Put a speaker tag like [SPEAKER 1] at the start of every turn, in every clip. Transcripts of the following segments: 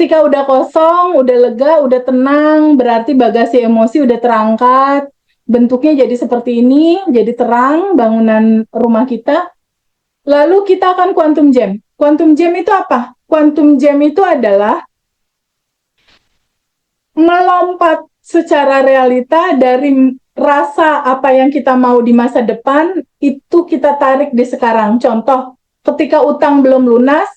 [SPEAKER 1] Ketika udah kosong, udah lega, udah tenang, berarti bagasi emosi udah terangkat. Bentuknya jadi seperti ini, jadi terang bangunan rumah kita. Lalu kita akan quantum jam. Quantum jam itu apa? Quantum jam itu adalah melompat secara realita dari rasa apa yang kita mau di masa depan, itu kita tarik di sekarang. Contoh, ketika utang belum lunas,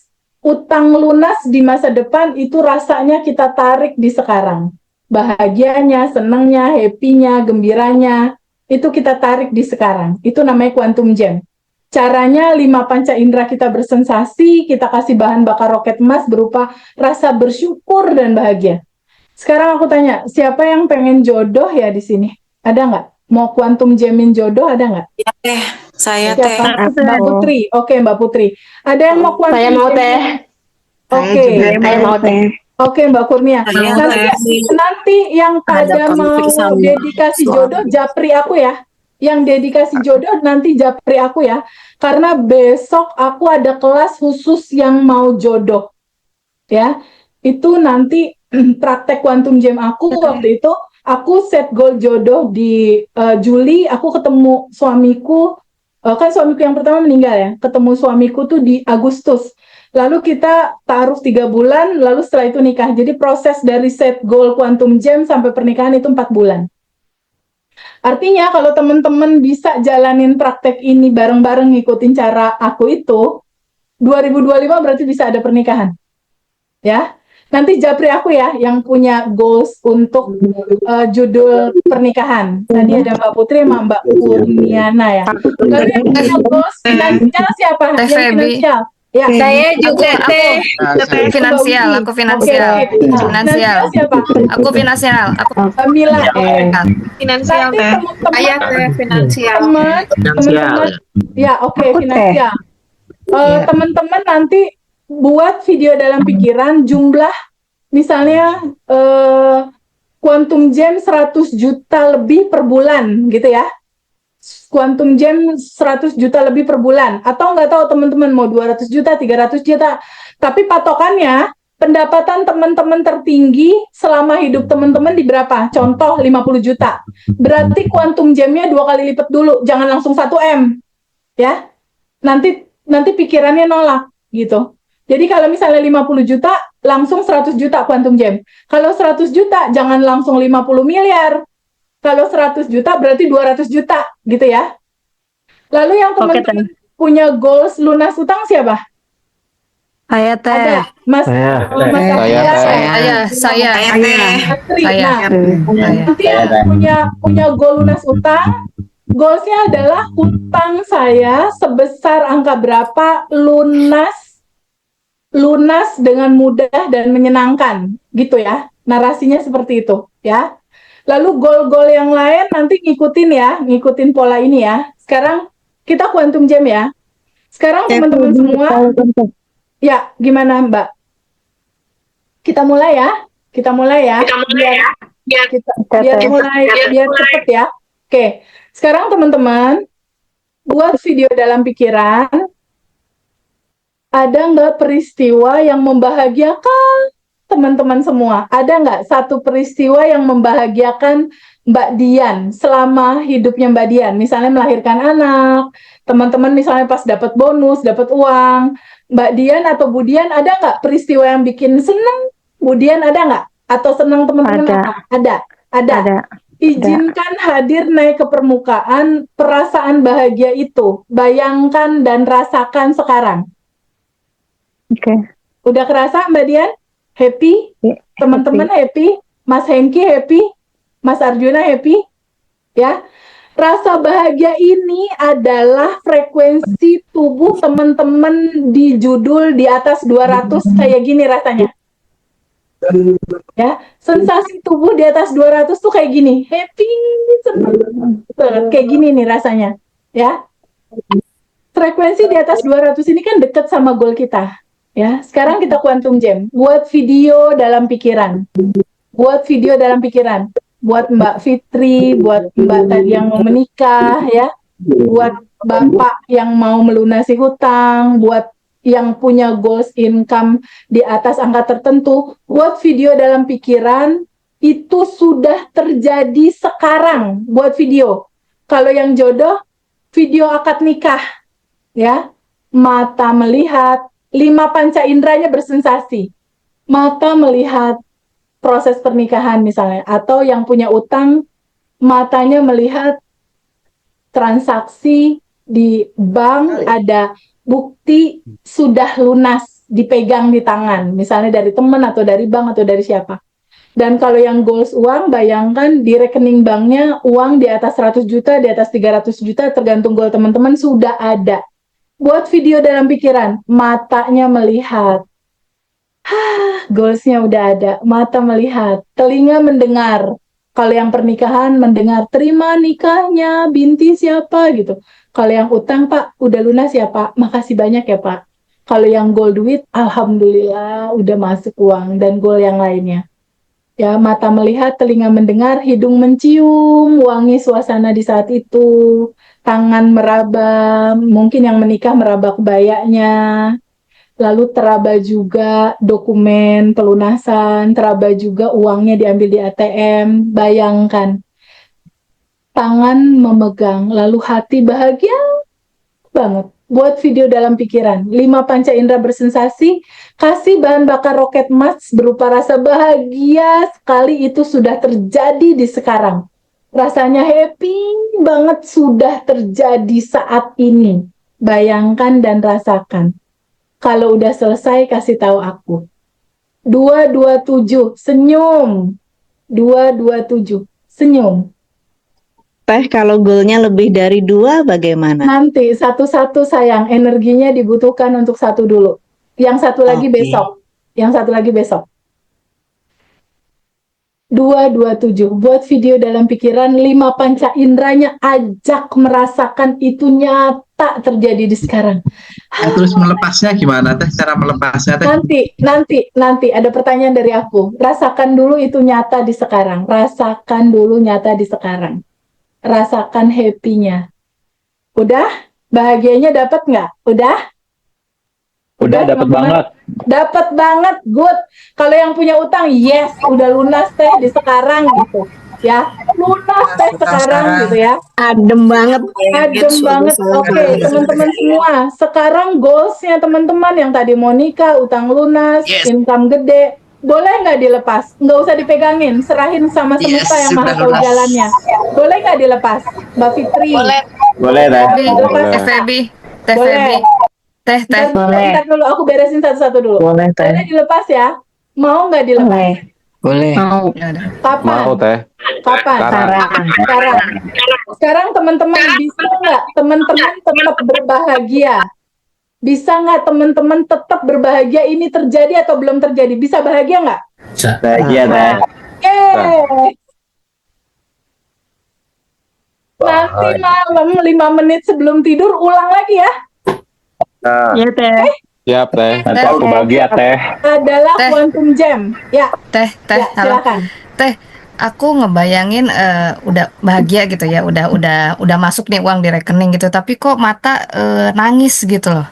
[SPEAKER 1] utang lunas di masa depan itu rasanya kita tarik di sekarang. Bahagianya, senangnya, happy-nya, gembiranya, itu kita tarik di sekarang. Itu namanya quantum jam. Caranya 5 panca indera kita bersensasi, kita kasih bahan bakar roket emas berupa rasa bersyukur dan bahagia. Sekarang aku tanya, siapa yang pengen jodoh ya di sini? Ada nggak? Mau quantum jamin jodoh ada nggak?
[SPEAKER 2] Ya teh, saya
[SPEAKER 1] Siapa?
[SPEAKER 2] teh.
[SPEAKER 1] Mbak Putri. Oke, Mbak Putri. Ada yang mau quantum
[SPEAKER 3] Saya mau
[SPEAKER 1] jamin?
[SPEAKER 3] teh.
[SPEAKER 1] Oke.
[SPEAKER 3] Saya mau teh.
[SPEAKER 1] Oke, Mbak Kurnia.
[SPEAKER 2] Saya
[SPEAKER 1] Nanti yang pada mau
[SPEAKER 2] konflik sama
[SPEAKER 1] dedikasi
[SPEAKER 2] suami.
[SPEAKER 1] jodoh, japri aku ya. Yang dedikasi jodoh nanti japri aku ya. Karena besok aku ada kelas khusus yang mau jodoh. Ya, itu nanti praktek quantum jam aku waktu itu. Aku set goal jodoh di Juli. Aku ketemu suamiku. Kan suamiku yang pertama meninggal ya. Ketemu suamiku tuh di Agustus. Lalu kita taruh 3 bulan, lalu setelah itu nikah. Jadi proses dari set goal quantum jam sampai pernikahan itu 4 bulan. Artinya kalau teman-teman bisa jalanin praktek ini bareng-bareng ngikutin cara aku itu, 2025 berarti bisa ada pernikahan. Ya, nanti japri aku ya yang punya goals untuk judul pernikahan. Tadi ada Mbak Putri sama Mbak Kurniana ya. Lalu yang punya goals finansial siapa?
[SPEAKER 4] Teh
[SPEAKER 1] Yang
[SPEAKER 4] Feby.
[SPEAKER 1] finansial. Ya,
[SPEAKER 3] Saya juga teh.
[SPEAKER 4] Finansial, aku finansial.
[SPEAKER 1] Oke.
[SPEAKER 4] Finansial.
[SPEAKER 1] siapa?
[SPEAKER 4] Aku finansial. Aku
[SPEAKER 1] Mila.
[SPEAKER 2] Finansial
[SPEAKER 1] Nanti
[SPEAKER 2] teh.
[SPEAKER 1] teman-teman
[SPEAKER 2] Ayah teh finansial.
[SPEAKER 1] teman-teman ya oke, finansial. Teman-teman nanti buat video dalam pikiran jumlah misalnya quantum jam 100 juta lebih per bulan gitu ya. Quantum jam 100 juta lebih per bulan, atau nggak tahu teman-teman mau 200 juta, 300 juta, tapi patokannya pendapatan teman-teman tertinggi selama hidup teman-teman di berapa? Contoh 50 juta, berarti quantum jamnya 2 kali lipat dulu, jangan langsung 1M ya, nanti pikirannya nolak gitu. Jadi kalau misalnya 50 juta, langsung 100 juta quantum jam. Kalau 100 juta, jangan langsung 50 miliar. Kalau 100 juta berarti 200 juta gitu ya. Lalu yang teman-teman punya goals lunas utang siapa?
[SPEAKER 3] Saya teh.
[SPEAKER 1] Ada Mas Mas
[SPEAKER 4] saya.
[SPEAKER 1] Astri.
[SPEAKER 4] Saya.
[SPEAKER 1] Nanti yang punya goal lunas utang, goalsnya adalah utang saya sebesar angka berapa lunas dengan mudah dan menyenangkan gitu ya. Narasinya seperti itu ya. Lalu goal-goal yang lain nanti ngikutin pola ini ya. Sekarang kita quantum jam ya. Sekarang teman-teman semua, ya gimana Mbak? Kita mulai ya. Biar cepet ya. Oke, sekarang teman-teman buat video dalam pikiran. Ada nggak peristiwa yang membahagiakan teman-teman semua? Ada nggak satu peristiwa yang membahagiakan Mbak Dian selama hidupnya Mbak Dian? Misalnya melahirkan anak, teman-teman misalnya pas dapat bonus, dapat uang. Mbak Dian atau Bu Dian ada nggak peristiwa yang bikin seneng? Bu Dian ada nggak? Atau senang teman-teman? Ada. Izinkan hadir naik ke permukaan perasaan bahagia itu. Bayangkan dan rasakan sekarang.
[SPEAKER 3] Oke.
[SPEAKER 1] Udah kerasa Mbak Dian? Happy? Teman-teman happy? Mas Hengki happy? Mas Arjuna happy? Ya. Rasa bahagia ini adalah frekuensi tubuh teman-teman di judul di atas 200 kayak gini rasanya. Ya, sensasi tubuh di atas 200 tuh kayak gini. Happy, senang. Kayak gini nih rasanya. Ya. Frekuensi di atas 200 ini kan dekat sama goal kita. Ya, sekarang kita quantum jam. Buat video dalam pikiran. Buat Mbak Fitri, buat Mbak tadi yang mau menikah ya. Buat Bapak yang mau melunasi hutang, buat yang punya goals income di atas angka tertentu, buat video dalam pikiran itu sudah terjadi sekarang. Buat video. Kalau yang jodoh, video akad nikah, ya, mata melihat, 5 panca inderanya bersensasi. Mata melihat proses pernikahan misalnya, atau yang punya utang, matanya melihat transaksi di bank, ada bukti sudah lunas dipegang di tangan, misalnya dari teman atau dari bank atau dari siapa. Dan kalau yang goals uang, bayangkan di rekening banknya uang di atas 100 juta, di atas 300 juta, tergantung goal teman-teman sudah ada. Buat video dalam pikiran, matanya melihat. Goalsnya udah ada, mata melihat, telinga mendengar. Kalau yang pernikahan mendengar, terima nikahnya, binti siapa gitu. Kalau yang utang, Pak, udah lunas ya Pak, makasih banyak ya Pak. Kalau yang goal duit, alhamdulillah udah masuk uang, dan goal yang lainnya. Ya, mata melihat, telinga mendengar, hidung mencium, wangi suasana di saat itu, tangan meraba, mungkin yang menikah meraba kebayanya, lalu teraba juga dokumen pelunasan, teraba juga uangnya diambil di ATM, bayangkan. Tangan memegang, lalu hati bahagia banget. Buat video dalam pikiran, 5 panca indera bersensasi, kasih bahan bakar roket Mars berupa rasa bahagia sekali, itu sudah terjadi di sekarang. Rasanya happy banget sudah terjadi saat ini. Bayangkan dan rasakan. Kalau udah selesai, kasih tahu aku. 227, senyum. 227, senyum.
[SPEAKER 5] Teh, kalau goalnya lebih dari 2 bagaimana?
[SPEAKER 1] Nanti satu-satu sayang, energinya dibutuhkan untuk satu dulu. Yang satu lagi
[SPEAKER 5] Oke.
[SPEAKER 1] besok. Yang satu lagi besok. 227, buat video dalam pikiran, 5 panca inderanya ajak merasakan itu nyata terjadi di sekarang.
[SPEAKER 6] Terus melepasnya gimana teh? Cara melepasnya teh?
[SPEAKER 1] Nanti ada pertanyaan dari aku. Rasakan dulu itu nyata di sekarang. Rasakan dulu nyata di sekarang. Rasakan happy-nya. Udah? Bahagianya dapat nggak? Udah?
[SPEAKER 7] Udah dapat
[SPEAKER 1] teman-teman?
[SPEAKER 7] banget.
[SPEAKER 1] Dapat banget, good. Kalau yang punya utang, yes, udah lunas teh di sekarang gitu. Ya, lunas teh sekarang gitu ya.
[SPEAKER 5] Adem banget.
[SPEAKER 1] Adem banget. Oke, teman-teman semua. Sekarang goalsnya teman-teman yang tadi mau nikah, utang lunas, income gede, boleh nggak dilepas? Nggak usah dipegangin, serahin sama semesta yang maha tahu jalannya. Boleh nggak dilepas, Mbak Fitri?
[SPEAKER 7] Boleh teh.
[SPEAKER 1] Boleh.
[SPEAKER 4] Teh Febi, Teh
[SPEAKER 1] Boleh.
[SPEAKER 4] Febi, Teh.
[SPEAKER 1] Bentar dulu, aku beresin satu-satu dulu.
[SPEAKER 5] Boleh, Teh.
[SPEAKER 1] Boleh dilepas ya? Mau nggak dilepas?
[SPEAKER 5] Boleh. Mau.
[SPEAKER 4] Ya udah.
[SPEAKER 1] Kapan?
[SPEAKER 7] Mau teh.
[SPEAKER 1] Kapan?
[SPEAKER 7] Sekarang.
[SPEAKER 1] Sekarang teman-teman bisa nggak teman-teman tetap berbahagia? Bisa nggak teman-teman tetap berbahagia? Ini terjadi atau belum terjadi? Bisa bahagia nggak?
[SPEAKER 7] Bahagia teh.
[SPEAKER 1] Yeay! Nanti malam 5 menit sebelum tidur ulang lagi ya.
[SPEAKER 5] Iya, Teh.
[SPEAKER 7] Siap teh. Nanti aku bahagia teh.
[SPEAKER 1] Adalah
[SPEAKER 4] Teh.
[SPEAKER 1] Quantum Jam. Ya,
[SPEAKER 4] Teh,
[SPEAKER 1] ya
[SPEAKER 4] halo.
[SPEAKER 1] silakan.
[SPEAKER 4] Teh, aku ngebayangin udah bahagia gitu ya, udah masuk nih uang di rekening gitu, tapi kok mata nangis gitu loh.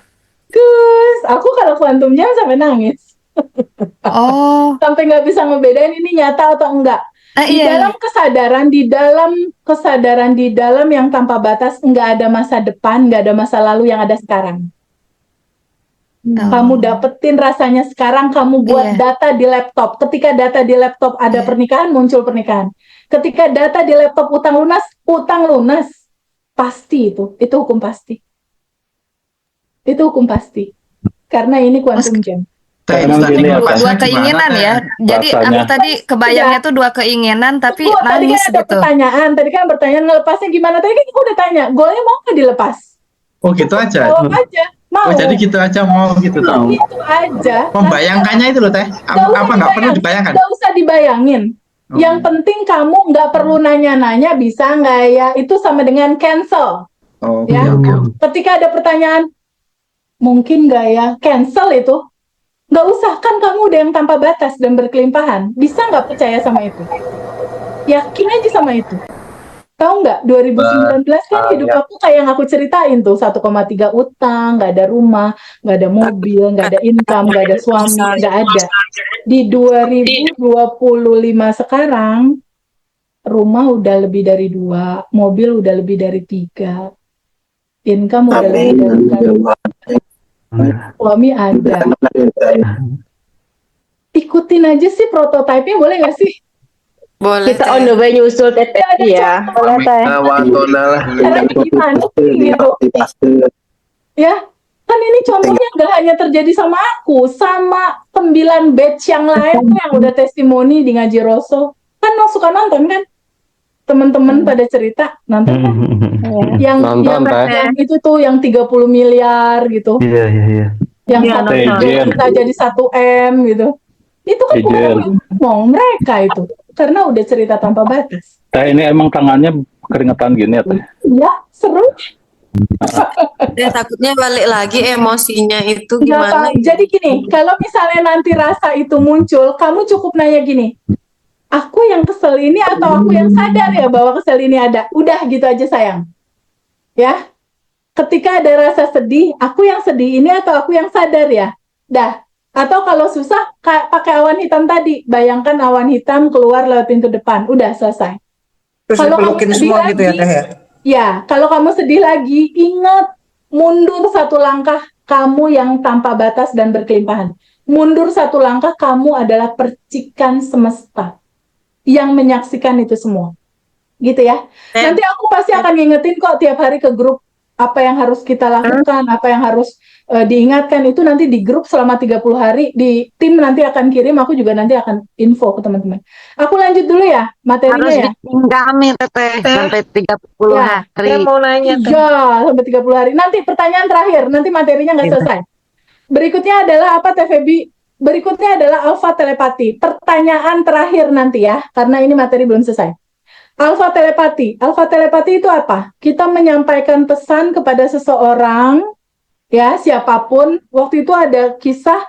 [SPEAKER 1] Gus, aku kalau Quantum Jam sampai nangis.
[SPEAKER 4] Oh,
[SPEAKER 1] Sampai nggak bisa ngebedain ini nyata atau enggak. Di
[SPEAKER 4] iya.
[SPEAKER 1] dalam kesadaran, di dalam yang tanpa batas, nggak ada masa depan, nggak ada masa lalu, yang ada sekarang.
[SPEAKER 4] Oh.
[SPEAKER 1] Kamu dapetin rasanya sekarang, kamu buat
[SPEAKER 4] Iya.
[SPEAKER 1] data di laptop. Ketika data di laptop ada
[SPEAKER 4] Iya.
[SPEAKER 1] pernikahan, muncul pernikahan. Ketika data di laptop utang lunas, pasti itu hukum pasti. Itu hukum pasti. Karena ini Quantum Jam.
[SPEAKER 6] Teh,
[SPEAKER 7] Emang
[SPEAKER 6] tadi
[SPEAKER 7] gini ya,
[SPEAKER 6] melepasnya
[SPEAKER 4] Dua
[SPEAKER 6] gimana,
[SPEAKER 4] keinginan
[SPEAKER 6] Teh?
[SPEAKER 4] ya. Jadi
[SPEAKER 7] Rasanya.
[SPEAKER 4] aku tadi kebayangnya tuh 2 keinginan tapi
[SPEAKER 1] Tunggu, tadi
[SPEAKER 4] nangis
[SPEAKER 1] kan ada
[SPEAKER 4] gitu.
[SPEAKER 1] pertanyaan. Tadi kan pertanyaan ngelepasnya gimana? Tadi kan aku udah tanya, goalnya mau nggak dilepas?
[SPEAKER 6] Oh gitu aja.
[SPEAKER 1] Jawab aja, mau.
[SPEAKER 6] Oh jadi gitu aja mau gitu tahu.
[SPEAKER 1] Gitu aja.
[SPEAKER 6] Membayangkannya itu loh teh. Apa nggak perlu dibayangkan?
[SPEAKER 1] Nggak usah dibayangin.
[SPEAKER 6] Oh.
[SPEAKER 1] Yang penting kamu nggak perlu nanya-nanya, bisa nggak ya? Itu sama dengan cancel.
[SPEAKER 6] Oh,
[SPEAKER 1] Ya.
[SPEAKER 6] oke.
[SPEAKER 1] Ketika ada pertanyaan, mungkin nggak ya? Cancel itu. Nggak usah, kan kamu udah yang tanpa batas dan berkelimpahan. Bisa nggak percaya sama itu? Yakin aja sama itu. Tahu nggak, 2019 kan hidup
[SPEAKER 7] iya.
[SPEAKER 1] aku kayak yang aku ceritain tuh, 1,3 utang, nggak ada rumah, nggak ada mobil, nggak ada income, nggak ada suami, nggak ada. Di 2025 sekarang, rumah udah lebih dari 2, mobil udah lebih dari 3, income udah lebih dari 4, suami ada. Ikutin aja sih prototipe-nya, boleh nggak sih?
[SPEAKER 2] Boleh,
[SPEAKER 5] Kita
[SPEAKER 2] Teh.
[SPEAKER 5] on the way nyusul Tete
[SPEAKER 1] Ada
[SPEAKER 5] ya.
[SPEAKER 1] contoh
[SPEAKER 6] Watona lah.
[SPEAKER 1] caranya gimana sih gitu. Ya, kan ini contohnya nggak hanya terjadi sama aku, sama 9 batch yang lain tuh yang udah testimoni di Ngaji Rosso. Kan lo suka nonton kan? Teman-teman pada cerita, nonton kan? Yang
[SPEAKER 7] Nonton, Teh.
[SPEAKER 1] yang itu tuh yang 30 miliar gitu.
[SPEAKER 7] Iya.
[SPEAKER 1] Yang
[SPEAKER 3] Iya,
[SPEAKER 1] satu
[SPEAKER 7] nonton.
[SPEAKER 1] juta jadi 1 M gitu. Itu kan bukan
[SPEAKER 7] Izin.
[SPEAKER 1] aku yang ngomong, mereka itu. Karena udah cerita tanpa batas.
[SPEAKER 7] Teh ini emang tangannya keringetan gini ya, Teh?
[SPEAKER 1] Ya, seru.
[SPEAKER 2] Takutnya balik lagi emosinya itu
[SPEAKER 1] Nggak
[SPEAKER 2] gimana?
[SPEAKER 1] apa- Jadi gini, kalau misalnya nanti rasa itu muncul, kamu cukup nanya gini, aku yang kesel ini atau aku yang sadar ya bahwa kesel ini ada? Udah gitu aja sayang. Ya, ketika ada rasa sedih, aku yang sedih ini atau aku yang sadar ya? Dah. Atau kalau susah, pakai awan hitam tadi. Bayangkan awan hitam keluar lewat pintu depan. Udah selesai.
[SPEAKER 8] Terus
[SPEAKER 1] Kalau kamu
[SPEAKER 8] dipelukin
[SPEAKER 1] sedih
[SPEAKER 8] semua gitu ya
[SPEAKER 1] lagi,
[SPEAKER 8] Teh ya?
[SPEAKER 1] ya, kalau kamu sedih lagi, ingat, mundur 1 langkah, kamu yang tanpa batas dan berkelimpahan. Mundur 1 langkah, kamu adalah percikan semesta yang menyaksikan itu semua. Gitu ya. Nanti aku pasti akan ngingetin kok tiap hari ke grup apa yang harus kita lakukan, apa yang harus diingatkan, itu nanti di grup selama 30 hari, di tim nanti akan kirim, aku juga nanti akan info ke teman-teman. Aku lanjut dulu ya, materinya ya.
[SPEAKER 3] Kami Teteh sampai 30
[SPEAKER 1] Ya,
[SPEAKER 3] hari.
[SPEAKER 2] Saya mau nanya, Teh.
[SPEAKER 1] Ya, sampai 30 hari. Nanti pertanyaan terakhir, nanti materinya nggak selesai. Berikutnya adalah apa, Teh Febi? Berikutnya adalah alfa telepati. Pertanyaan terakhir nanti ya, karena ini materi belum selesai. Alfa telepati. Alfa telepati itu apa? Kita menyampaikan pesan kepada seseorang, ya, siapapun. Waktu itu ada kisah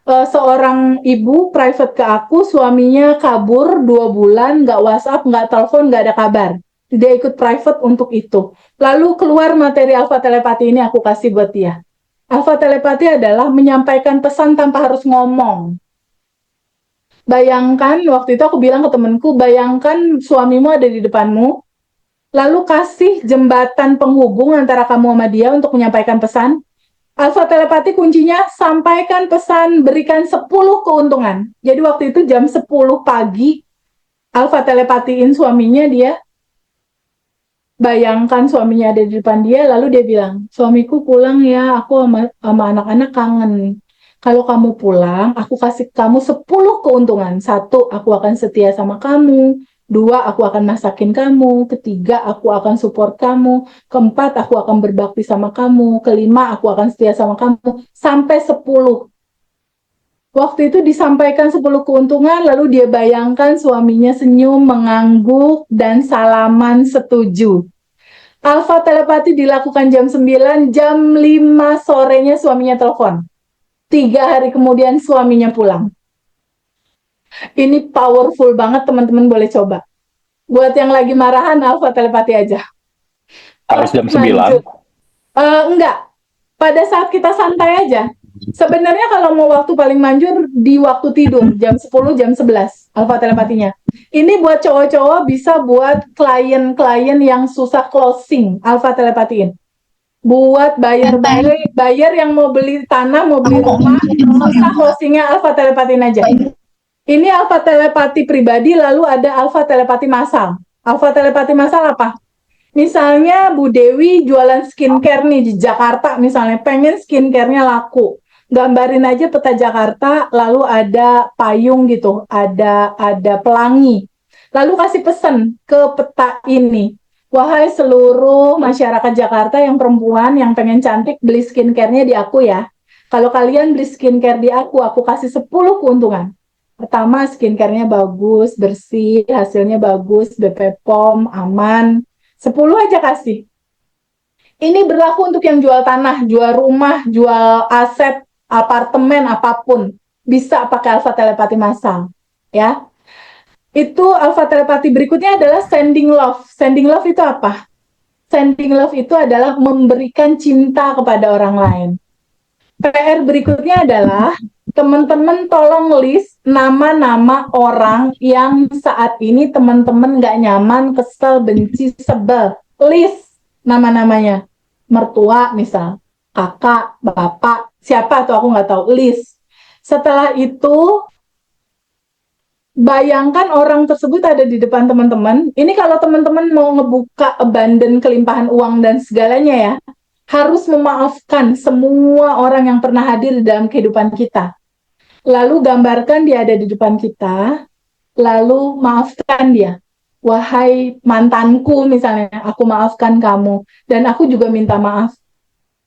[SPEAKER 1] seorang ibu private ke aku, suaminya kabur 2 bulan, nggak WhatsApp, nggak telepon, nggak ada kabar. Dia ikut private untuk itu. Lalu keluar materi alfa telepati ini aku kasih buat dia. Alfa telepati adalah menyampaikan pesan tanpa harus ngomong. Bayangkan, waktu itu aku bilang ke temenku, bayangkan suamimu ada di depanmu, lalu kasih jembatan penghubung antara kamu sama dia untuk menyampaikan pesan. Alfa telepati kuncinya, sampaikan pesan, berikan 10 keuntungan. Jadi waktu itu jam 10 pagi, alfa telepatiin suaminya, dia bayangkan suaminya ada di depan dia, lalu dia bilang, suamiku pulang ya, aku sama anak-anak kangen. Kalau kamu pulang, aku kasih kamu 10 keuntungan. 1, aku akan setia sama kamu. 2, aku akan masakin kamu. 3, aku akan support kamu. 4, aku akan berbakti sama kamu. 5, aku akan setia sama kamu. Sampai 10. Waktu itu disampaikan 10 keuntungan, lalu dia bayangkan suaminya senyum, mengangguk, dan salaman setuju. Alfa telepati dilakukan jam 9, jam 5 sorenya suaminya telepon. 3 hari kemudian suaminya pulang. Ini powerful banget, teman-teman boleh coba. Buat yang lagi marahan, alfa telepati aja.
[SPEAKER 7] Harus jam 9.
[SPEAKER 1] Lanjut. Enggak. Pada saat kita santai aja. Sebenarnya kalau mau waktu paling manjur di waktu tidur, jam 10, jam 11, alfa telepatinya. Ini buat cowok-cowok, bisa buat klien-klien yang susah closing, alfa telepatiin. Buat buyer yang mau beli tanah, mau beli rumah, susah closingnya, alfa telepatiin aja. Ini alfa telepati pribadi, lalu ada alfa telepati massal. Alfa telepati massal apa? Misalnya Bu Dewi jualan skincare nih di Jakarta, misalnya pengen skincare-nya laku. Gambarin aja peta Jakarta, lalu ada payung gitu, ada pelangi. Lalu kasih pesan ke peta ini. Wahai seluruh masyarakat Jakarta yang perempuan yang pengen cantik, beli skincare-nya di aku ya. Kalau kalian beli skincare di aku kasih 10 keuntungan. Pertama, skincare-nya bagus, bersih, hasilnya bagus, BP POM, aman. 10 aja kasih. Ini berlaku untuk yang jual tanah, jual rumah, jual aset, apartemen, apapun. Bisa pakai alfa telepati massal. Ya. Itu alpha telepati berikutnya adalah sending love. Sending love itu apa? Sending love itu adalah memberikan cinta kepada orang lain. PR berikutnya adalah teman-teman tolong list nama-nama orang yang saat ini teman-teman nggak nyaman, kesel, benci, sebel. List nama-namanya. Mertua misal, kakak, bapak, siapa tuh aku nggak tahu. List. Setelah itu, bayangkan orang tersebut ada di depan teman-teman. Ini kalau teman-teman mau ngebuka abundant kelimpahan uang dan segalanya ya, harus memaafkan semua orang yang pernah hadir di dalam kehidupan kita. Lalu gambarkan dia ada di depan kita, lalu maafkan dia. Wahai mantanku misalnya, aku maafkan kamu. Dan aku juga minta maaf.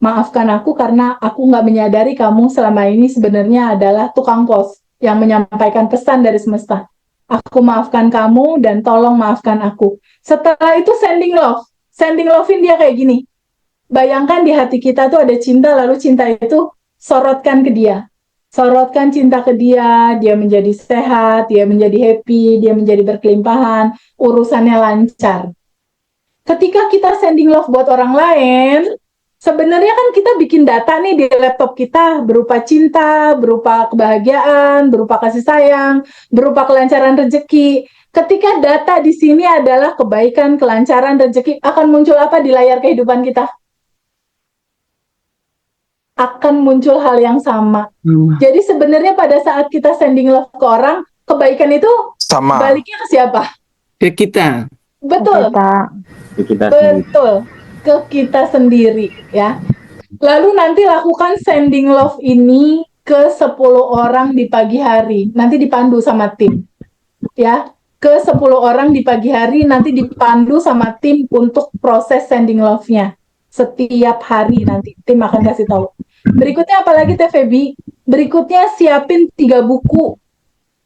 [SPEAKER 1] Maafkan aku karena aku nggak menyadari kamu selama ini sebenarnya adalah tukang pos yang menyampaikan pesan dari semesta. Aku maafkan kamu dan tolong maafkan aku. Setelah itu sending love. Sending love-in dia kayak gini. Bayangkan di hati kita tuh ada cinta, lalu cinta itu sorotkan ke dia. Sorotkan cinta ke dia, dia menjadi sehat, dia menjadi happy, dia menjadi berkelimpahan, urusannya lancar. Ketika kita sending love buat orang lain, sebenarnya kan kita bikin data nih di laptop kita berupa cinta, berupa kebahagiaan, berupa kasih sayang, berupa kelancaran rezeki. Ketika data di sini adalah kebaikan, kelancaran rezeki, akan muncul apa di layar kehidupan kita? Akan muncul hal yang sama. Jadi sebenarnya pada saat kita sending love ke orang, kebaikan itu
[SPEAKER 8] Sama.
[SPEAKER 1] baliknya ke siapa?
[SPEAKER 9] Ke kita.
[SPEAKER 1] Betul. Betul. Ke kita sendiri ya. Lalu nanti lakukan sending love ini ke 10 orang di pagi hari. Nanti dipandu sama tim. Ya. Ke 10 orang di pagi hari nanti dipandu sama tim untuk proses sending love-nya. Setiap hari nanti tim akan kasih tahu. Berikutnya apalagi Teh Feby? Berikutnya siapin 3 buku.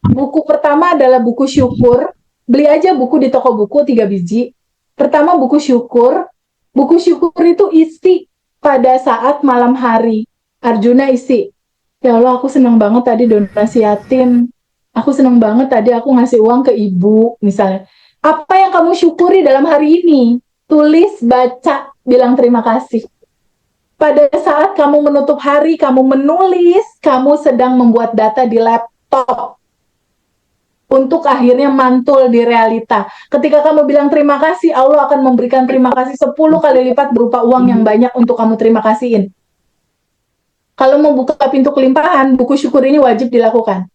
[SPEAKER 1] Buku pertama adalah buku syukur. Beli aja buku di toko buku 3 biji. Pertama buku syukur. Buku syukur itu isi pada saat malam hari. Arjuna isi. Ya Allah, aku senang banget tadi donasi yatim. Aku senang banget tadi aku ngasih uang ke ibu misalnya. Apa yang kamu syukuri dalam hari ini? Tulis, baca, bilang terima kasih. Pada saat kamu menutup hari, kamu menulis, kamu sedang membuat data di laptop untuk akhirnya mantul di realita. Ketika kamu bilang terima kasih, Allah akan memberikan terima kasih 10 kali lipat berupa uang yang banyak untuk kamu terima kasihin. Kalau mau buka pintu kelimpahan, buku syukur ini wajib dilakukan.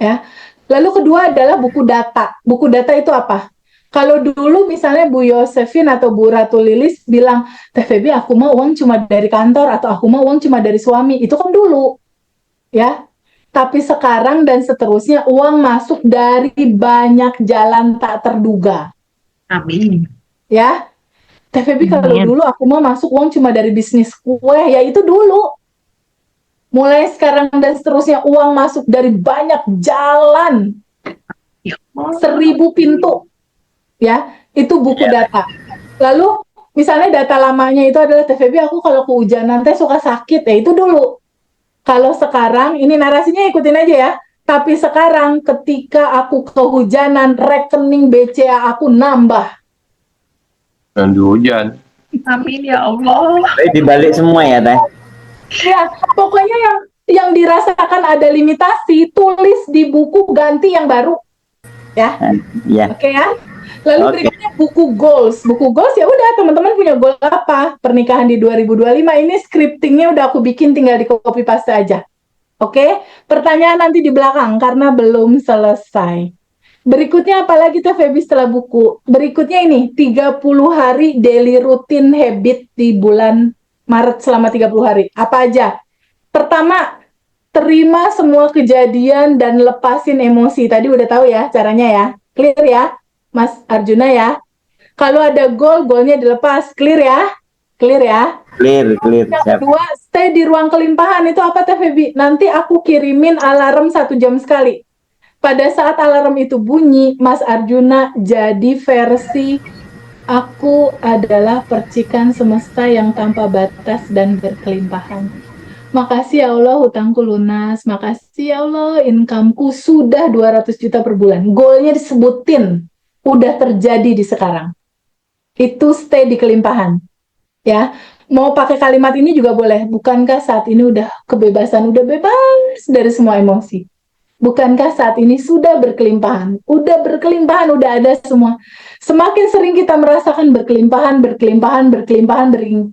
[SPEAKER 1] Ya. Lalu kedua adalah buku data. Buku data itu apa? Kalau dulu misalnya Bu Yosefin atau Bu Ratu Lilis bilang, Teh Feby aku mau uang cuma dari kantor atau aku mau uang cuma dari suami. Itu kan dulu. Ya. Tapi sekarang dan seterusnya uang masuk dari banyak jalan tak terduga.
[SPEAKER 3] Amin.
[SPEAKER 1] Ya. Teh Feby kalau dulu aku mau masuk uang cuma dari bisnis kue, ya itu dulu. Mulai sekarang dan seterusnya uang masuk dari banyak jalan. 1000 pintu. Ya, itu buku data. Lalu misalnya data lamanya itu adalah Teh Feby aku kalau kehujanan teh suka sakit, ya itu dulu. Kalau sekarang ini narasinya ikutin aja ya. Tapi sekarang ketika aku kehujanan, rekening BCA aku nambah.
[SPEAKER 8] Dan hujan.
[SPEAKER 3] Amin ya Allah.
[SPEAKER 10] Dibalik semua ya Teh.
[SPEAKER 1] Ya, pokoknya yang dirasakan ada limitasi, tulis di buku ganti yang baru. Ya.
[SPEAKER 10] Ya.
[SPEAKER 1] Oke ya. Lalu berikutnya buku goals. Buku goals ya udah teman-teman punya goal apa? Pernikahan di 2025 ini scriptingnya udah aku bikin tinggal di copy paste aja. Oke? Pertanyaan nanti di belakang karena belum selesai. Berikutnya apalagi Teh Feby setelah buku? Berikutnya ini 30 hari daily routine habit di bulan Maret selama 30 hari. Apa aja? Pertama, terima semua kejadian dan lepasin emosi. Tadi udah tahu ya caranya ya. Clear ya? Mas Arjuna ya. Kalau ada goal, goalnya dilepas. Clear ya? Clear ya?
[SPEAKER 10] Clear.
[SPEAKER 1] Yang kedua, stay di ruang kelimpahan. Itu apa Teh Feby? Nanti aku kirimin alarm 1 jam sekali. Pada saat alarm itu bunyi, Mas Arjuna jadi versi aku adalah percikan semesta yang tanpa batas dan berkelimpahan. Makasih ya Allah hutangku lunas. Makasih ya Allah incomeku sudah 200 juta per bulan. Goalnya disebutin. Udah terjadi di sekarang. Itu stay di kelimpahan. Ya, mau pakai kalimat ini juga boleh. Bukankah saat ini udah kebebasan, udah bebas dari semua emosi? Bukankah saat ini sudah berkelimpahan? Udah berkelimpahan, udah ada semua. Semakin sering kita merasakan berkelimpahan,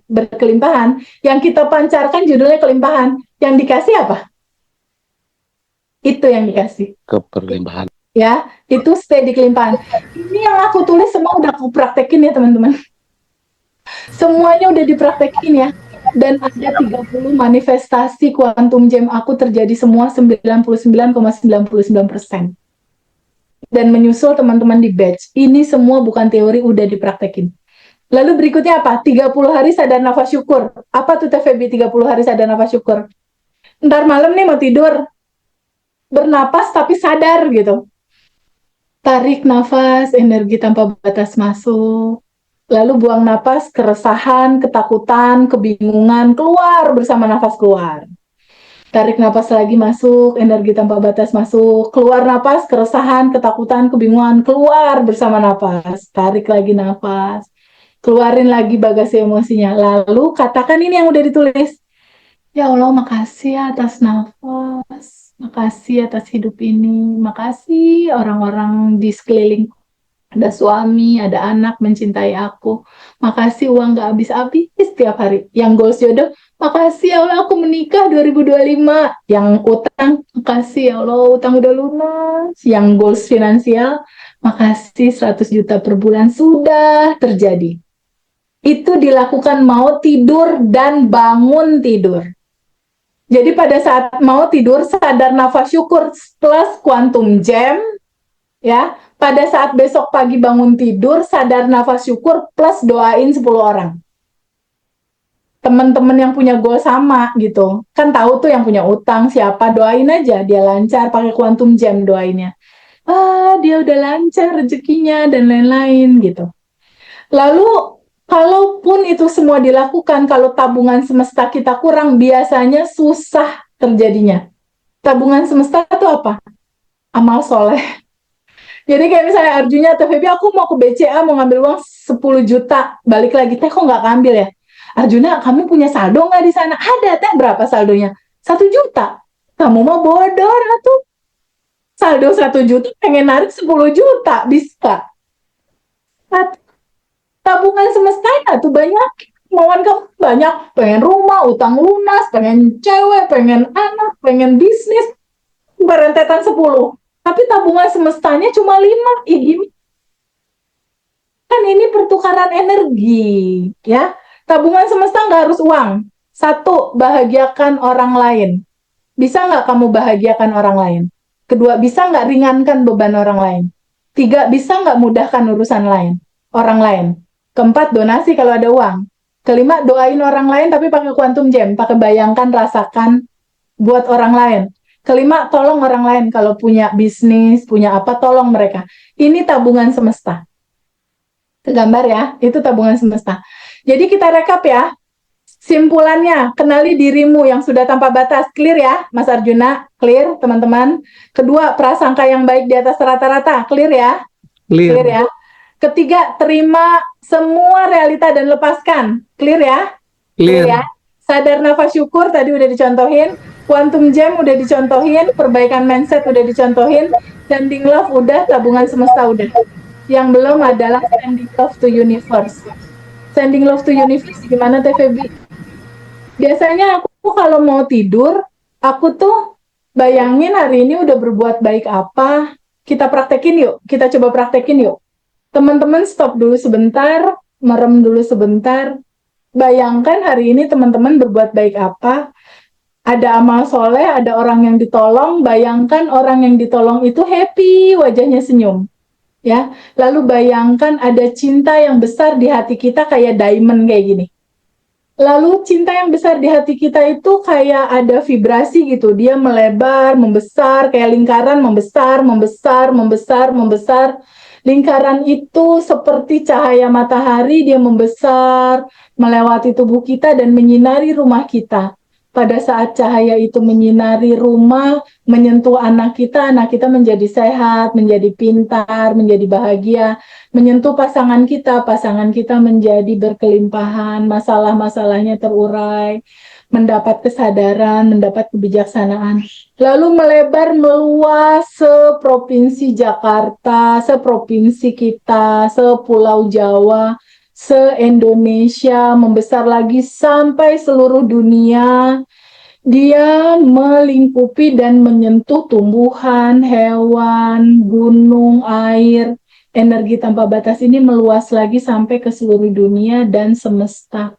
[SPEAKER 1] berkelimpahan, yang kita pancarkan judulnya kelimpahan. Yang dikasih apa? Itu yang dikasih.
[SPEAKER 7] Keberlimpahan.
[SPEAKER 1] Ya, itu stay di kelimpahan. Ini yang aku tulis semua udah aku praktekin ya teman-teman. Semuanya udah dipraktekin ya. Dan ada 30 manifestasi quantum gem aku terjadi semua 99,99%. Dan menyusul teman-teman di batch. Ini semua bukan teori, udah dipraktekin. Lalu berikutnya apa? 30 hari sadar nafas syukur. Apa tuh TVB 30 hari sadar nafas syukur? Ntar malam nih mau tidur. Bernapas tapi sadar gitu. Tarik nafas, energi tanpa batas masuk. Lalu buang napas, keresahan, ketakutan, kebingungan, keluar bersama nafas keluar. Tarik napas lagi masuk, energi tanpa batas masuk. Keluar napas, keresahan, ketakutan, kebingungan, keluar bersama napas. Tarik lagi napas. Keluarin lagi bagasi emosinya. Lalu katakan ini yang udah ditulis. Ya Allah, makasih atas nafas. Makasih atas hidup ini. Makasih orang-orang di sekelilingku. Ada suami, ada anak mencintai aku. Makasih uang gak habis-habis setiap hari. Yang goals jodoh, makasih ya Allah aku menikah 2025. Yang utang, makasih ya Allah utang udah lunas. Yang goals finansial, makasih 100 juta per bulan sudah terjadi. Itu dilakukan mau tidur dan bangun tidur. Jadi pada saat mau tidur, sadar nafas syukur plus quantum gem, ya. Pada saat besok pagi bangun tidur, sadar nafas syukur plus doain 10 orang. Teman-teman yang punya goal sama gitu. Kan tahu tuh yang punya utang siapa, doain aja. Dia lancar pakai quantum gem doainnya. Dia udah lancar rezekinya dan lain-lain gitu. Lalu, kalaupun itu semua dilakukan, kalau tabungan semesta kita kurang, biasanya susah terjadinya. Tabungan semesta itu apa? Amal soleh. Jadi kayak misalnya Arjunya atau Feby, aku mau ke BCA, mau ngambil uang 10 juta, balik lagi, teh kok nggak ngambil ya? Arjuna, kamu punya saldo nggak di sana? Ada, teh berapa saldonya? 1 juta. Kamu mau bodoh, Ratu? Saldo 1 juta, pengen narik 10 juta, bisa? Tabungan semestanya tuh banyak, kemauan kamu banyak, pengen rumah, utang lunas, pengen cewek, pengen anak, pengen bisnis, berentetan 10. Tapi tabungan semestanya cuma 5. Gini. Kan ini pertukaran energi, ya. Tabungan semesta nggak harus uang. 1, bahagiakan orang lain. Bisa nggak kamu bahagiakan orang lain? 2, bisa nggak ringankan beban orang lain? 3, bisa nggak mudahkan urusan orang lain? 4, donasi kalau ada uang. 5, doain orang lain tapi pakai quantum gem, pakai bayangkan, rasakan buat orang lain. 5, tolong orang lain kalau punya bisnis, punya apa, tolong mereka. Ini tabungan semesta. Gambar ya, itu tabungan semesta. Jadi kita rekap ya. Simpulannya, kenali dirimu yang sudah tanpa batas. Clear ya, Mas Arjuna? Clear, teman-teman? 2, prasangka yang baik di atas rata-rata. Clear ya? Clear ya? 3, terima semua realita dan lepaskan. Clear ya? Clear ya? Sadar nafas syukur tadi udah dicontohin. Quantum gem udah dicontohin, perbaikan mindset udah dicontohin, sending love udah, tabungan semesta udah. Yang belum adalah sending love to universe. Sending love to universe gimana TVB? Biasanya aku kalau mau tidur, aku tuh bayangin hari ini udah berbuat baik apa, kita praktekin yuk, kita coba praktekin yuk. Teman-teman stop dulu sebentar, merem dulu sebentar, bayangkan hari ini teman-teman berbuat baik apa, ada amal soleh, ada orang yang ditolong, bayangkan orang yang ditolong itu happy, wajahnya senyum. Ya, lalu bayangkan ada cinta yang besar di hati kita kayak diamond kayak gini. Lalu cinta yang besar di hati kita itu kayak ada vibrasi gitu, dia melebar, membesar, kayak lingkaran membesar, membesar, membesar, membesar. Lingkaran itu seperti cahaya matahari, dia membesar, melewati tubuh kita dan menyinari rumah kita. pada saat cahaya itu menyinari rumah, menyentuh anak kita menjadi sehat, menjadi pintar, menjadi bahagia, menyentuh pasangan kita menjadi berkelimpahan, masalah-masalahnya terurai, mendapat kesadaran, mendapat kebijaksanaan. Lalu melebar meluas seprovinsi Jakarta, seprovinsi kita, sepulau Jawa, se-Indonesia, membesar lagi sampai seluruh dunia. Dia melingkupi dan menyentuh tumbuhan, hewan, gunung, air. Energi tanpa batas ini meluas lagi sampai ke seluruh dunia dan semesta.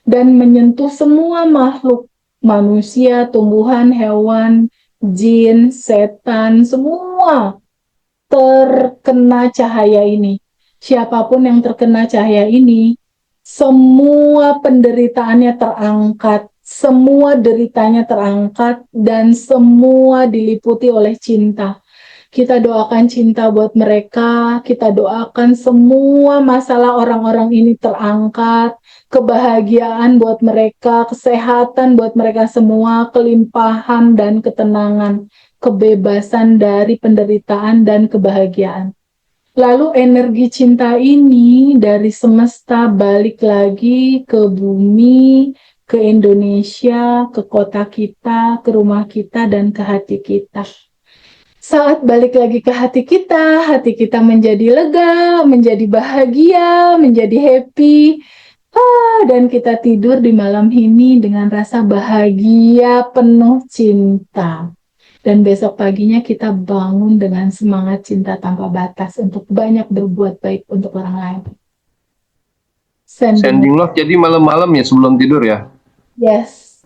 [SPEAKER 1] Dan menyentuh semua makhluk, manusia, tumbuhan, hewan, jin, setan, semua terkena cahaya ini. Siapapun yang terkena cahaya ini, semua penderitaannya terangkat, semua deritanya terangkat, dan semua diliputi oleh cinta. Kita doakan cinta buat mereka, kita doakan semua masalah orang-orang ini terangkat, kebahagiaan buat mereka, kesehatan buat mereka semua, kelimpahan dan ketenangan, kebebasan dari penderitaan dan kebahagiaan. Lalu energi cinta ini dari semesta balik lagi ke bumi, ke Indonesia, ke kota kita, ke rumah kita, dan ke hati kita. Saat balik lagi ke hati kita menjadi lega, menjadi bahagia, menjadi happy, dan kita tidur di malam ini dengan rasa bahagia penuh cinta. Dan besok paginya kita bangun dengan semangat cinta tanpa batas untuk banyak berbuat baik untuk orang lain.
[SPEAKER 8] Sending love jadi malam-malam ya sebelum tidur ya.
[SPEAKER 1] Yes.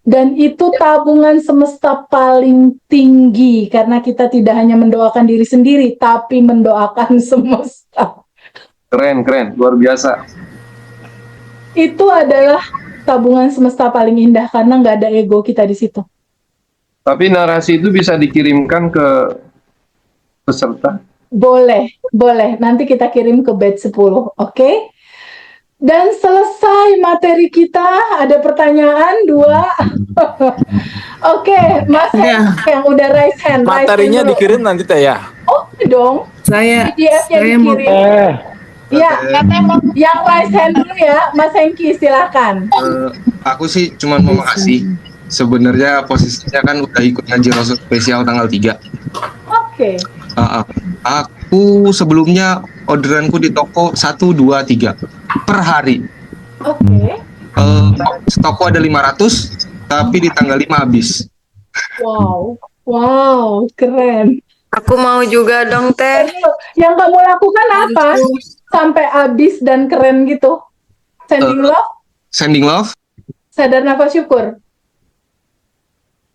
[SPEAKER 1] Dan itu tabungan semesta paling tinggi karena kita tidak hanya mendoakan diri sendiri tapi mendoakan semesta.
[SPEAKER 8] Keren, luar biasa.
[SPEAKER 1] Itu adalah tabungan semesta paling indah karena nggak ada ego kita di situ.
[SPEAKER 8] Tapi narasi itu bisa dikirimkan ke peserta.
[SPEAKER 1] Boleh. Nanti kita kirim ke batch 10, oke? Dan selesai materi kita. Ada pertanyaan 2? Oke, Mas yang udah raise hand.
[SPEAKER 9] Materinya dikirim nanti Teh ya?
[SPEAKER 1] Oh, dong. PDF-nya dikirim. Ya, yang raise hand dulu ya, Mas Hengki, silakan.
[SPEAKER 11] Aku sih cuma mau makasih. Sebenarnya posisinya kan udah ikut ngaji Rasul spesial tanggal 3.
[SPEAKER 1] Oke.
[SPEAKER 11] Aku sebelumnya orderanku di toko 1, 2, 3 per hari.
[SPEAKER 1] Oke.
[SPEAKER 11] Toko ada 500, tapi di tanggal 5 habis.
[SPEAKER 1] Wow, keren.
[SPEAKER 2] Aku mau juga dong, Teh.
[SPEAKER 1] Yang kamu lakukan apa? Sampai habis dan keren gitu. Sending love?
[SPEAKER 11] Sending love.
[SPEAKER 1] Sadar nafas syukur.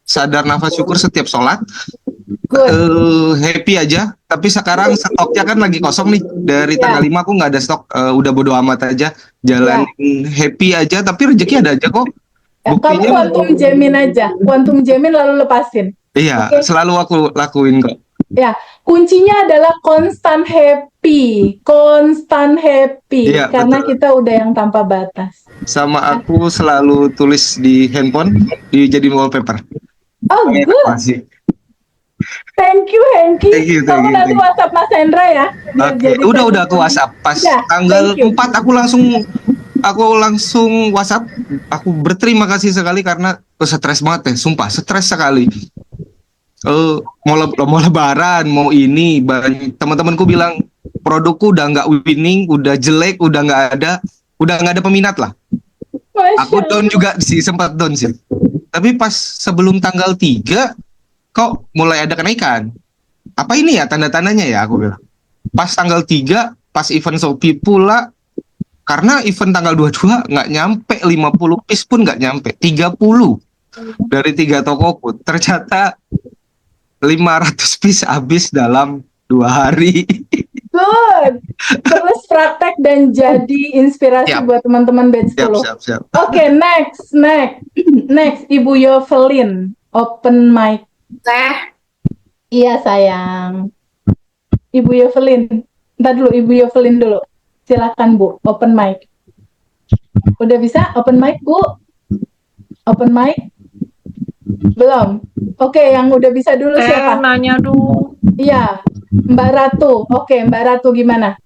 [SPEAKER 11] Sadar nafas syukur setiap sholat. Happy aja. Tapi sekarang stoknya kan lagi kosong nih. Dari tanggal 5 aku nggak ada stok. Udah bodo amat aja. Jalan happy aja. Tapi rezeki ada aja kok.
[SPEAKER 1] Kamu quantum jamin aja. Quantum jamin lalu lepasin.
[SPEAKER 11] Iya, selalu aku lakuin kok.
[SPEAKER 1] Ya, kuncinya adalah konstan happy. Iya, karena betul. Kita udah yang tanpa batas.
[SPEAKER 11] Sama aku selalu tulis di handphone, dijadiin wallpaper.
[SPEAKER 1] Oh, good. Thank you, Hengki. Kamu nanti WhatsApp Mas Hendra ya.
[SPEAKER 11] Oke, udah aku WhatsApp. Pas tanggal 4 aku langsung WhatsApp. Aku berterima kasih sekali karena stres banget ya, sumpah stres sekali. Mau lebaran, mau ini, teman-temanku bilang produkku udah nggak winning, udah jelek, udah nggak ada peminat lah. Aku down juga sih, sempat down sih. Tapi pas sebelum tanggal 3 kok mulai ada kenaikan. Apa ini ya tanda-tandanya ya, aku bilang. Pas tanggal 3, pas event Shopee pula, karena event tanggal 22 nggak nyampe 50 piece pun nggak nyampe 30 dari 3 tokoku. Ternyata 500 piece habis dalam 2 hari.
[SPEAKER 1] Good. Terus praktek dan jadi inspirasi buat teman-teman batch 10.
[SPEAKER 11] Siap.
[SPEAKER 1] Oke, next. Ibu Yovelin, open mic. Iya, sayang. Ibu Yovelin. Ntar dulu, Ibu Yovelin dulu. Silakan, Bu, open mic. Udah bisa open mic, Bu? Open mic? Belum. Oke, yang udah bisa dulu siapa?
[SPEAKER 3] Nanya dulu.
[SPEAKER 1] Iya, Mbak Ratu. Oke, Mbak Ratu gimana?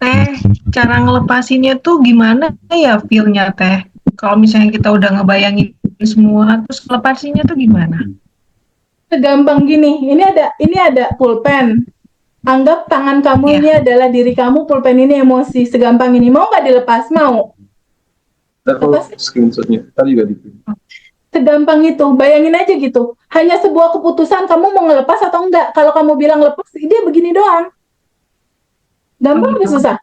[SPEAKER 3] Teh, cara ngelepasinnya tuh gimana ya feel-nya Teh? Kalau misalnya kita udah ngebayangin semua, terus ngelepasinnya tuh gimana?
[SPEAKER 1] Segampang gini, ini ada pulpen. Anggap tangan kamu ini adalah diri kamu, pulpen ini emosi. Segampang ini. Mau nggak dilepas? Mau.
[SPEAKER 8] Terus screenshotnya tadi juga di
[SPEAKER 1] Segampang itu. Bayangin aja gitu. Hanya sebuah keputusan kamu mau ngelepas atau enggak. Kalau kamu bilang lepas, dia begini doang. Gampang atau susah?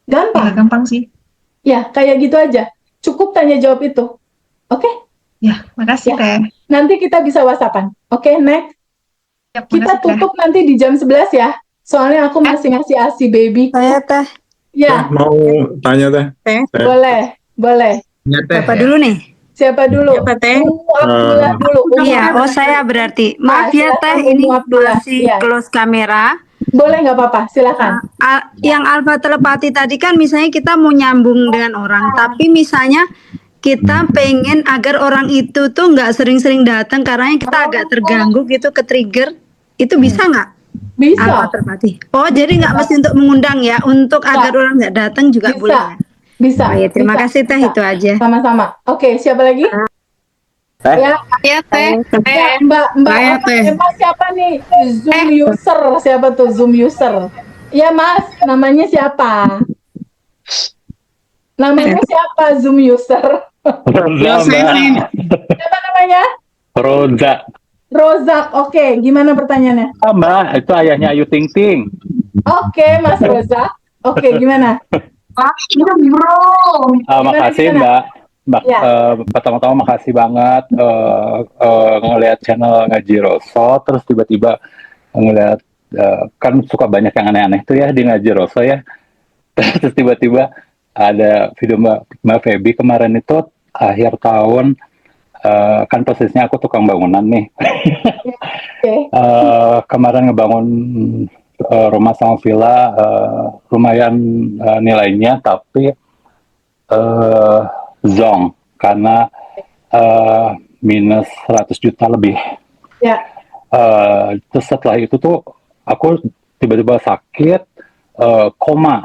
[SPEAKER 1] Gampang.
[SPEAKER 3] Ya, gampang sih.
[SPEAKER 1] Ya, kayak gitu aja. Cukup tanya jawab itu. Oke?
[SPEAKER 3] Ya, makasih Teh.
[SPEAKER 1] Nanti kita bisa WhatsAppan. Oke, next.
[SPEAKER 3] Yap,
[SPEAKER 1] Kita
[SPEAKER 3] makasih, Teh.
[SPEAKER 1] tutup nanti di jam 11 ya. Soalnya aku masih ngasih ASI baby.
[SPEAKER 2] Saya Teh.
[SPEAKER 1] Ya,
[SPEAKER 9] Mau tanya Teh.
[SPEAKER 1] boleh. Boleh.
[SPEAKER 11] Siapa
[SPEAKER 2] dulu nih?
[SPEAKER 1] Siapa dulu?
[SPEAKER 2] Siapa, Teh?
[SPEAKER 1] Abdullah dulu.
[SPEAKER 2] Iya, saya berarti. Maaf ya
[SPEAKER 1] silakan,
[SPEAKER 2] Teh, ini
[SPEAKER 1] Abdullah.
[SPEAKER 2] masih
[SPEAKER 1] Iya.
[SPEAKER 2] close kamera.
[SPEAKER 1] Boleh nggak apa-apa, silakan.
[SPEAKER 2] Yang alfa telepati tadi kan misalnya kita mau nyambung dengan orang, tapi misalnya kita pengen agar orang itu tuh nggak sering-sering datang karena kita agak terganggu gitu, ke trigger. Itu bisa nggak?
[SPEAKER 1] Bisa.
[SPEAKER 2] Alfa telepati. Oh, jadi nggak mesti untuk mengundang ya, untuk agar orang nggak datang juga
[SPEAKER 1] Bisa.
[SPEAKER 2] boleh. Ya?
[SPEAKER 1] Bisa.
[SPEAKER 2] Oh, ya, terima
[SPEAKER 1] bisa,
[SPEAKER 2] kasih Teh,
[SPEAKER 1] bisa.
[SPEAKER 2] itu aja.
[SPEAKER 1] Sama-sama. Oke, siapa lagi?
[SPEAKER 10] Teh.
[SPEAKER 1] Ya,
[SPEAKER 2] Ya Teh.
[SPEAKER 1] ya, Mbak
[SPEAKER 2] Saya, Teh.
[SPEAKER 1] siapa nih? Zoom user, siapa tuh Zoom user? Ya Mas, namanya siapa? Namanya siapa Zoom user?
[SPEAKER 7] Roza, Mbak.
[SPEAKER 1] Siapa namanya?
[SPEAKER 7] Roza.
[SPEAKER 1] Rozak. Oke, gimana pertanyaannya?
[SPEAKER 7] Ah, Mbak, itu ayahnya Ayu Ting Ting.
[SPEAKER 1] Oke, Mas Rozak. Oke, gimana?
[SPEAKER 7] Makasih
[SPEAKER 1] gimana?
[SPEAKER 7] Mbak. Mbak,
[SPEAKER 1] Ya.
[SPEAKER 7] pertama-tama makasih banget ngelihat channel Ngaji Roso, terus tiba-tiba ngelihat kan suka banyak yang aneh-aneh tuh ya di Ngaji Roso ya. Terus tiba-tiba ada video Mbak Feby kemarin itu akhir tahun, kan posisinya aku tukang bangunan nih.
[SPEAKER 1] Oke.
[SPEAKER 7] Kemarin ngebangun rumah sama villa, lumayan nilainya, tapi zong karena minus 100 juta lebih.
[SPEAKER 1] Ya.
[SPEAKER 7] Terus setelah itu tuh aku tiba-tiba sakit, koma.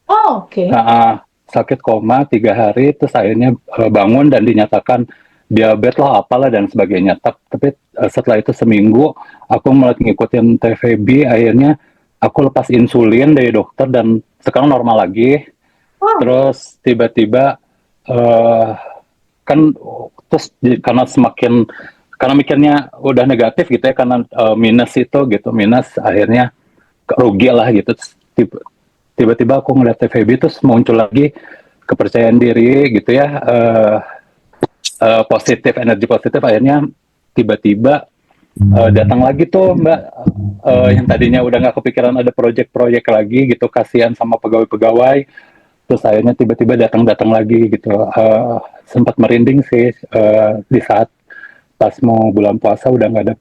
[SPEAKER 1] Oh, oke.
[SPEAKER 7] Nah, sakit koma 3 hari, terus akhirnya bangun dan dinyatakan diabetes lah apalah dan sebagainya. Tapi setelah itu seminggu aku mulai ngikutin TVB, akhirnya aku lepas insulin dari dokter dan sekarang normal lagi. Terus tiba-tiba kan terus karena mikirnya udah negatif gitu ya, karena minus itu gitu, minus akhirnya rugi lah gitu. Terus tiba-tiba aku ngeliat TVB terus muncul lagi kepercayaan diri gitu ya, positif, energi positif, akhirnya tiba-tiba datang lagi tuh Mbak, yang tadinya udah nggak kepikiran ada proyek-proyek lagi gitu, kasihan sama pegawai-pegawai, terus akhirnya tiba-tiba datang lagi gitu. Sempat merinding sih di saat pas mau bulan puasa udah nggak ada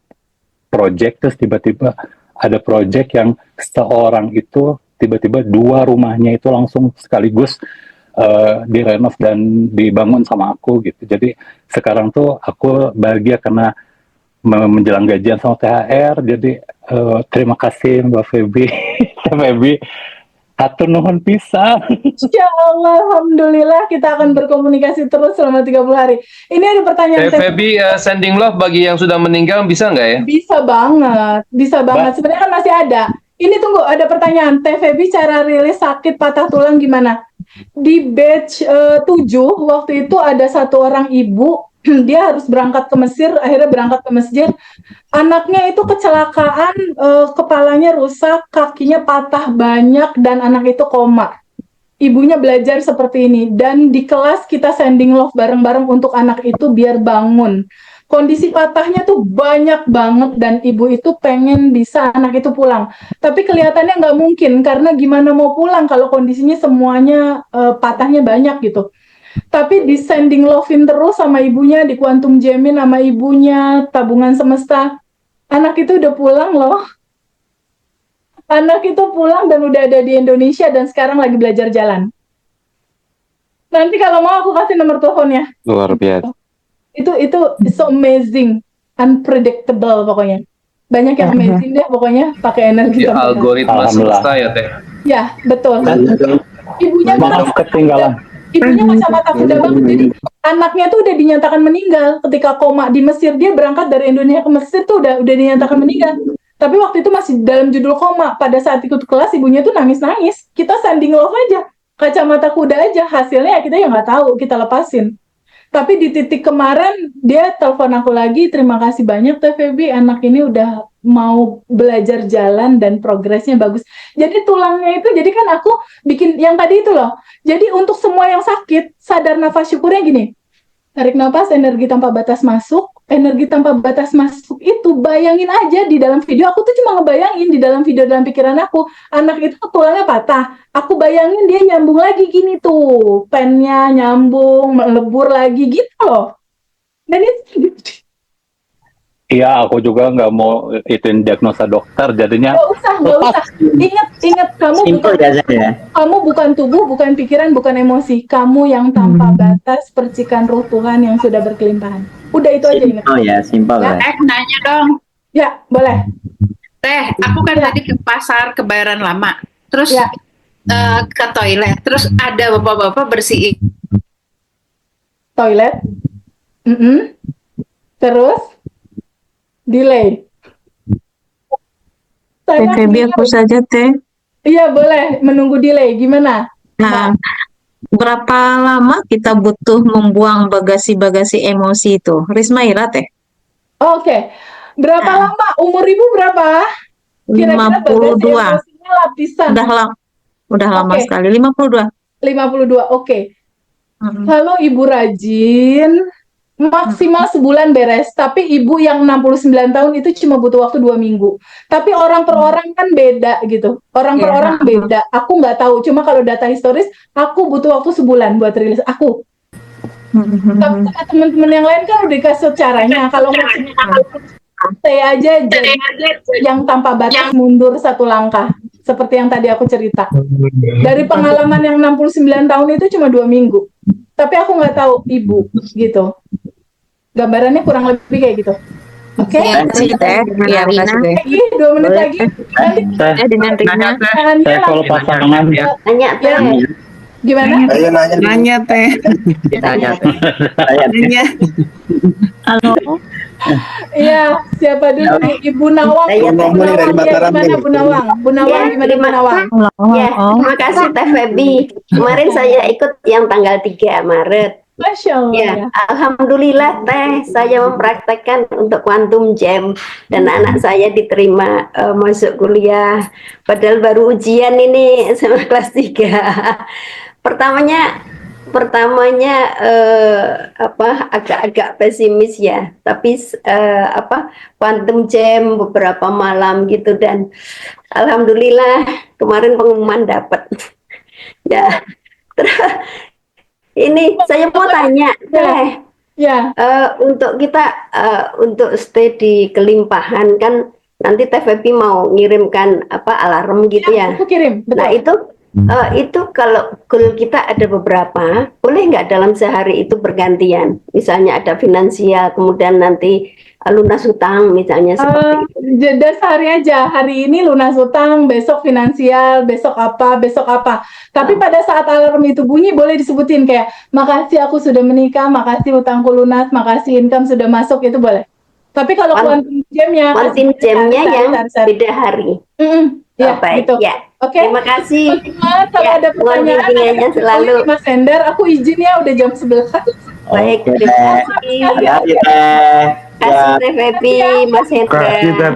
[SPEAKER 7] proyek, terus tiba-tiba ada proyek yang seorang itu tiba-tiba 2 rumahnya itu langsung sekaligus direnov dan dibangun sama aku gitu. Jadi sekarang tuh aku bahagia karena menjelang gajian sama THR. Jadi terima kasih Mbak Feby. Feby, hatur nuhun pisan.
[SPEAKER 1] Ya Allah, alhamdulillah kita akan berkomunikasi terus selama 30 hari. Ini ada pertanyaan.
[SPEAKER 8] Feby, sending love bagi yang sudah meninggal bisa nggak ya?
[SPEAKER 1] Bisa banget, bisa banget. Sebenarnya kan masih ada. Ini tunggu, ada pertanyaan. Teh Feby, cara rilis sakit patah tulang gimana? Di batch 7 waktu itu ada satu orang ibu, dia harus berangkat ke Mesir, akhirnya berangkat ke masjid. Anaknya itu kecelakaan, kepalanya rusak, kakinya patah banyak, dan anak itu koma. Ibunya belajar seperti ini, dan di kelas kita sending love bareng-bareng untuk anak itu biar bangun. Kondisi patahnya tuh banyak banget, dan ibu itu pengen bisa anak itu pulang. Tapi kelihatannya nggak mungkin, karena gimana mau pulang kalau kondisinya semuanya patahnya banyak gitu. Tapi di sending love-in terus sama ibunya, di Quantum Jamin sama ibunya, tabungan semesta. Anak itu udah pulang loh. Anak itu pulang dan udah ada di Indonesia dan sekarang lagi belajar jalan. Nanti kalau mau aku kasih nomor teleponnya.
[SPEAKER 12] Luar biasa.
[SPEAKER 1] Itu it's so amazing, unpredictable pokoknya. Banyak yang amazing deh pokoknya pakai energi
[SPEAKER 8] Ya,
[SPEAKER 1] tanpa batas.
[SPEAKER 8] algoritma semesta ya Teh.
[SPEAKER 1] Ya, betul. Ibunya
[SPEAKER 7] Maaf ketinggalan.
[SPEAKER 1] ibunya kacamata kuda banget. Jadi anaknya tuh udah dinyatakan meninggal ketika koma di Mesir. Dia berangkat dari Indonesia ke Mesir tuh udah dinyatakan meninggal. Tapi waktu itu masih dalam judul koma. Pada saat ikut kelas ibunya tuh nangis-nangis. Kita sending love aja, kacamata kuda aja. Hasilnya ya kita ya nggak tahu, kita lepasin. Tapi di titik kemarin dia telepon aku lagi, terima kasih banyak Teh Feby, anak ini udah mau belajar jalan dan progresnya bagus. Jadi tulangnya itu, jadi kan aku bikin yang tadi itu loh. Jadi untuk semua yang sakit, sadar nafas syukurnya gini. Tarik nafas, energi tanpa batas masuk. Energi tanpa batas masuk itu, bayangin aja di dalam video, aku tuh cuma ngebayangin di dalam video, dalam pikiran aku, anak itu tulangnya patah. Aku bayangin dia nyambung lagi gini tuh, pennya nyambung, melebur lagi gitu loh. Dan itu
[SPEAKER 7] Iya, aku juga nggak mau ituin diagnosa dokter, jadinya
[SPEAKER 1] nggak usah. Ingat
[SPEAKER 10] Simple ya saya.
[SPEAKER 1] kamu bukan tubuh, bukan pikiran, bukan emosi. Kamu yang tanpa batas, percikan ruh Tuhan yang sudah berkelimpahan. Udah itu aja ingat.
[SPEAKER 10] Oh ya, simple ya.
[SPEAKER 13] Nanya dong.
[SPEAKER 1] Ya, boleh.
[SPEAKER 13] Teh, aku kan tadi ke pasar Kebayoran Lama. Terus ke toilet. Terus ada bapak-bapak bersihin
[SPEAKER 1] Toilet. Terus delay.
[SPEAKER 5] Teh Feby aku saja Teh.
[SPEAKER 1] Iya boleh, menunggu delay. Gimana?
[SPEAKER 5] Nah, berapa lama kita butuh membuang bagasi-bagasi emosi itu? Risma Ira Teh.
[SPEAKER 1] Oke. Berapa lama? Umur ibu berapa? Kira-kira bagasi
[SPEAKER 5] 52.
[SPEAKER 1] emosinya lapisan.
[SPEAKER 5] Udah lama
[SPEAKER 1] Oke.
[SPEAKER 5] sekali. 52.
[SPEAKER 1] 52, oke. Kalau ibu rajin, maksimal sebulan beres. Tapi ibu yang 69 tahun itu cuma butuh waktu 2 minggu. Tapi orang per orang kan beda gitu. Orang per orang beda. Aku nggak tahu. Cuma kalau data historis, aku butuh waktu sebulan buat rilis. Aku. Tapi teman-teman yang lain kan udah dikasih caranya. Kalau stay aja jadi yang tanpa batas mundur 1 langkah. Seperti yang tadi aku cerita. Dari pengalaman yang 69 tahun itu cuma 2 minggu. Tapi aku nggak tahu ibu gitu. Gambarannya kurang lebih kayak gitu. Oke?
[SPEAKER 5] Terima kasih Teh. Ya, Rina.
[SPEAKER 1] Lagi 2 menit lagi. Nanti
[SPEAKER 5] Dengan Rina.
[SPEAKER 7] Teh kalau pasangan
[SPEAKER 1] Tanya Teh. Gimana?
[SPEAKER 12] Nanya Teh.
[SPEAKER 10] Ditanya.
[SPEAKER 12] Nanya.
[SPEAKER 5] Halo.
[SPEAKER 1] Iya, siapa dulu nih? Ibu Nawang. Ibu Nawang ya, gimana Bu Nawang? Bu Nawang gimana Bu Nawang?
[SPEAKER 14] Ya, terima kasih Teh Feby. Kemarin saya ikut yang tanggal 3 Maret.
[SPEAKER 1] Masya Allah.
[SPEAKER 14] Ya, alhamdulillah Teh, saya mempraktekkan untuk Quantum Jam dan anak saya diterima masuk kuliah. Padahal baru ujian ini sama kelas 3. Pertamanya agak-agak pesimis ya, tapi Quantum Jam beberapa malam gitu dan alhamdulillah kemarin pengumuman dapat. Ya, ini saya mau tanya, Teh.
[SPEAKER 1] Ya.
[SPEAKER 14] Untuk kita untuk stay di kelimpahan kan nanti Teh Feby mau ngirimkan alarm gitu ya.
[SPEAKER 1] Aku kirim. Betul.
[SPEAKER 14] Nah itu kalau goal kita ada beberapa, boleh nggak dalam sehari itu bergantian? Misalnya ada finansial, kemudian nanti lunas hutang misalnya seperti itu.
[SPEAKER 1] Jeda sehari aja. Hari ini lunas hutang, besok finansial, besok apa. Tapi pada saat alarm itu bunyi boleh disebutin kayak makasih aku sudah menikah, makasih hutangku lunas, makasih income sudah masuk, itu boleh. Tapi kalau quantum jamnya
[SPEAKER 14] yang beda hari.
[SPEAKER 1] Ya,
[SPEAKER 14] baik
[SPEAKER 1] gitu.
[SPEAKER 14] Ya.
[SPEAKER 1] Oke.
[SPEAKER 14] Terima kasih.
[SPEAKER 1] Mas, kalau ada pertanyaan
[SPEAKER 14] selalu.
[SPEAKER 1] Mas Ender, aku izin ya udah jam 11.
[SPEAKER 14] Baik, terima kasih. Kasih Teh Feby, Mas Hendra.
[SPEAKER 1] Data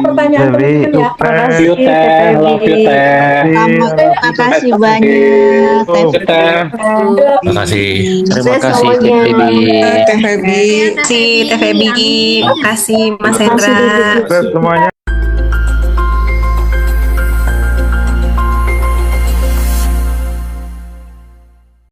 [SPEAKER 1] pertanyaan teman-teman ya.
[SPEAKER 7] Love you Teh, love you Teh.
[SPEAKER 5] Terima kasih banyak.
[SPEAKER 12] Terima kasih. Terima kasih Teh Feby.
[SPEAKER 5] Teh Feby. Terima kasih Mas Hendra.
[SPEAKER 9] Semuanya.